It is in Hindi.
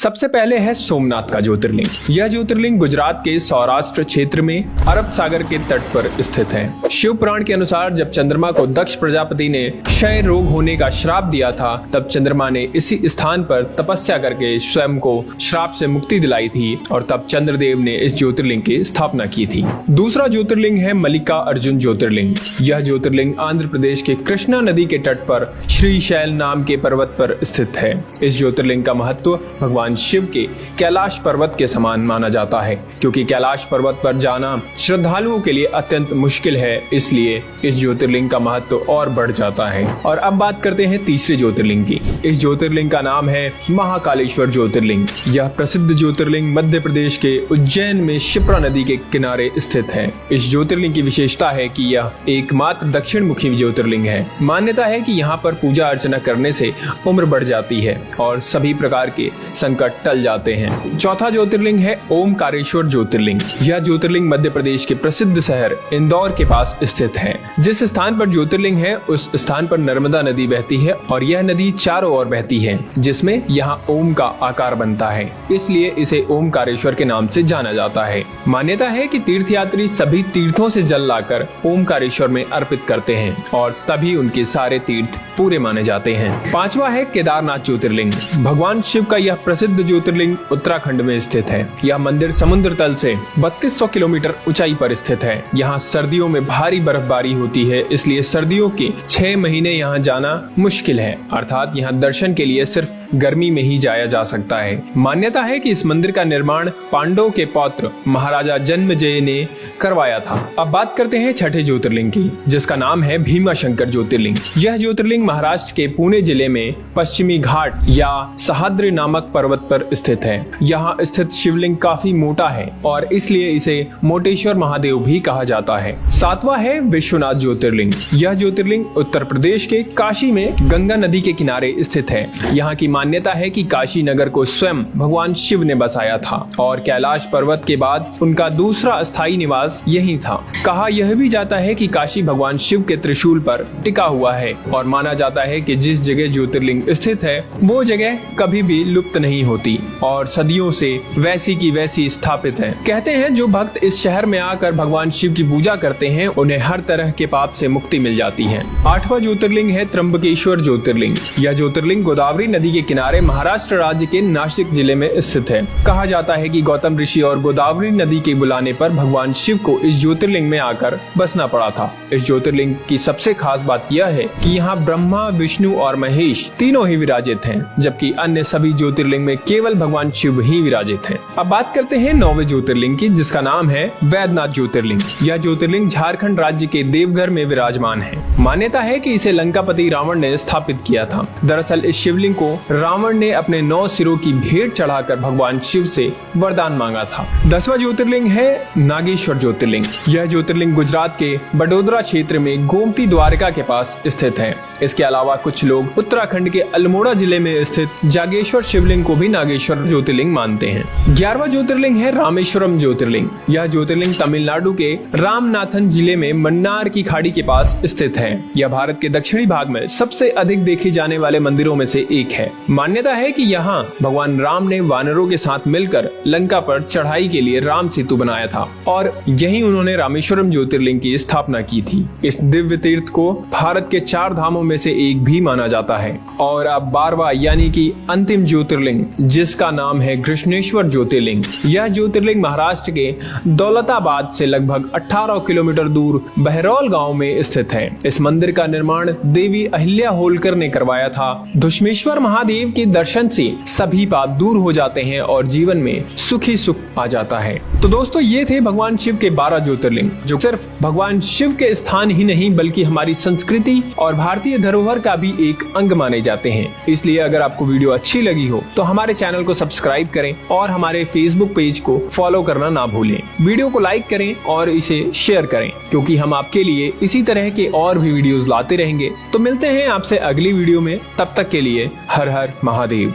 सबसे पहले है सोमनाथ का ज्योतिर्लिंग। यह ज्योतिर्लिंग गुजरात के सौराष्ट्र क्षेत्र में अरब सागर के तट पर स्थित है। शिव पुराण के अनुसार जब चंद्रमा को दक्ष प्रजापति ने क्षय रोग होने का श्राप दिया था, तब चंद्रमा ने इसी स्थान पर तपस्या करके स्वयं को श्राप से मुक्ति दिलाई थी और तब चंद्रदेव ने इस ज्योतिर्लिंग की स्थापना की थी। दूसरा ज्योतिर्लिंग है मल्लिका अर्जुन ज्योतिर्लिंग। यह ज्योतिर्लिंग आंध्र प्रदेश के कृष्णा नदी के तट पर श्रीशैल नाम के पर्वत पर स्थित है। इस ज्योतिर्लिंग का महत्व भगवान शिव के कैलाश पर्वत के समान माना जाता है, क्योंकि कैलाश पर्वत पर जाना श्रद्धालुओं के लिए अत्यंत मुश्किल है, इसलिए इस ज्योतिर्लिंग का महत्व और बढ़ जाता है। और अब बात करते हैं तीसरे ज्योतिर्लिंग की। इस ज्योतिर्लिंग का नाम है महाकालेश्वर ज्योतिर्लिंग। यह प्रसिद्ध ज्योतिर्लिंग मध्य प्रदेश के उज्जैन में शिप्रा नदी के किनारे स्थित है। इस ज्योतिर्लिंग की विशेषता है कि यह एकमात्र दक्षिण मुखी ज्योतिर्लिंग है। मान्यता है कि यहाँ पर पूजा अर्चना करने से उम्र बढ़ जाती है और सभी प्रकार के संकट टल जाते हैं। चौथा ज्योतिर्लिंग है ओमकारेश्वर ज्योतिर्लिंग। यह ज्योतिर्लिंग मध्य प्रदेश के प्रसिद्ध शहर इंदौर के पास स्थित है। जिस स्थान पर ज्योतिर्लिंग है उस स्थान पर नर्मदा नदी बहती है और यह नदी चारों ओर बहती है, जिसमें यहाँ ओम का आकार बनता है, इसलिए इसे ओमकारेश्वर के नाम से जाना जाता है। मान्यता है कि तीर्थयात्री सभी तीर्थों से जल लाकर ओमकारेश्वर में अर्पित करते हैं और तभी उनके सारे तीर्थ पूरे माने जाते हैं। पांचवा है केदारनाथ ज्योतिर्लिंग। भगवान शिव का यह प्रसिद्ध ज्योतिर्लिंग उत्तराखंड में स्थित है। यह मंदिर समुद्र तल से 3200 किलोमीटर ऊंचाई पर स्थित है। यहाँ सर्दियों में भारी बर्फबारी होती है, इसलिए सर्दियों के 6 महीने यहाँ जाना मुश्किल है, अर्थात यहाँ दर्शन के लिए सिर्फ गर्मी में ही जाया जा सकता है। मान्यता है कि इस मंदिर का निर्माण पांडवों के पौत्र महाराजा जन्मेजय ने करवाया था। अब बात करते हैं छठे ज्योतिर्लिंग की, जिसका नाम है भीमाशंकर ज्योतिर्लिंग। यह ज्योतिर्लिंग महाराष्ट्र के पुणे जिले में पश्चिमी घाट या सह्याद्री नामक पर्वत पर स्थित है। यहाँ स्थित शिवलिंग काफी मोटा है और इसलिए इसे मोटेश्वर महादेव भी कहा जाता है। सातवां है विश्वनाथ ज्योतिर्लिंग। यह ज्योतिर्लिंग उत्तर प्रदेश के काशी में गंगा नदी के किनारे स्थित है। यहाँ की मान्यता है कि काशी नगर को स्वयं भगवान शिव ने बसाया था और कैलाश पर्वत के बाद उनका दूसरा स्थायी निवास यही था। कहा यह भी जाता है कि काशी भगवान शिव के त्रिशूल पर टिका हुआ है और माना जाता है कि जिस जगह ज्योतिर्लिंग स्थित है वो जगह कभी भी लुप्त नहीं होती और सदियों से वैसी की वैसी स्थापित है। कहते हैं जो भक्त इस शहर में आकर भगवान शिव की पूजा करते हैं उन्हें हर तरह के पाप से मुक्ति मिल जाती है। आठवां ज्योतिर्लिंग है त्र्यंबकेश्वर ज्योतिर्लिंग। यह ज्योतिर्लिंग गोदावरी नदी के किनारे महाराष्ट्र राज्य के नासिक जिले में स्थित है। कहा जाता है कि गौतम ऋषि और गोदावरी नदी के बुलाने पर भगवान शिव को इस ज्योतिर्लिंग में आकर बसना पड़ा था। इस ज्योतिर्लिंग की सबसे खास बात यह है कि यहाँ ब्रह्मा, विष्णु और महेश तीनों ही विराजित हैं, जबकि अन्य सभी ज्योतिर्लिंग में केवल भगवान शिव ही विराजित हैं। अब बात करते हैं 9वें ज्योतिर्लिंग की, जिसका नाम है वैद्यनाथ ज्योतिर्लिंग। यह ज्योतिर्लिंग झारखंड राज्य के देवघर में विराजमान है। मान्यता है कि इसे लंकापति रावण ने स्थापित किया था। दरअसल इस शिवलिंग को रावण ने अपने 9 सिरों की भेंट चढ़ाकर भगवान शिव से वरदान मांगा था। 10वां ज्योतिर्लिंग है नागेश्वर ज्योतिर्लिंग। यह ज्योतिर्लिंग गुजरात के बडोदरा क्षेत्र में गोमती द्वारका के पास स्थित है। इसके अलावा कुछ लोग उत्तराखंड के अल्मोड़ा जिले में स्थित जागेश्वर शिवलिंग को भी नागेश्वर ज्योतिर्लिंग मानते हैं। 11वां ज्योतिर्लिंग है रामेश्वरम ज्योतिर्लिंग। यह ज्योतिर्लिंग तमिलनाडु के रामनाथन जिले में मन्नार की खाड़ी के पास स्थित है। यह भारत के दक्षिणी भाग में सबसे अधिक देखे जाने वाले मंदिरों में से एक है। मान्यता है कि यहाँ भगवान राम ने वानरों के साथ मिलकर लंका पर चढ़ाई के लिए राम सेतु बनाया था और यही उन्होंने रामेश्वरम ज्योतिर्लिंग की स्थापना की थी। इस दिव्य तीर्थ को भारत के 4 धामों में से एक भी माना जाता है। और अब 12वां यानी कि अंतिम ज्योतिर्लिंग, जिसका नाम है कृष्णेश्वर ज्योतिर्लिंग। यह ज्योतिर्लिंग महाराष्ट्र के दौलताबाद से लगभग 18 किलोमीटर दूर बहरौल गांव में स्थित है। इस मंदिर का निर्माण देवी अहिल्या होलकर ने करवाया था। धुष्मेश्वर महादेव के दर्शन से सभी पाप दूर हो जाते हैं और जीवन में सुखी सुख आ जाता है। तो दोस्तों ये थे भगवान शिव के 12 ज्योतिर्लिंग, जो सिर्फ भगवान शिव के स्थान ही नहीं बल्कि हमारी संस्कृति और भारतीय धरोहर का भी एक अंग माने जाते हैं। इसलिए अगर आपको वीडियो अच्छी लगी हो तो हमारे चैनल को सब्सक्राइब करें और हमारे फेसबुक पेज को फॉलो करना ना भूलें। वीडियो को लाइक करें और इसे शेयर करें, क्योंकि हम आपके लिए इसी तरह के और भी वीडियोस लाते रहेंगे। तो मिलते हैं आपसे अगली वीडियो में, तब तक के लिए हर हर महादेव।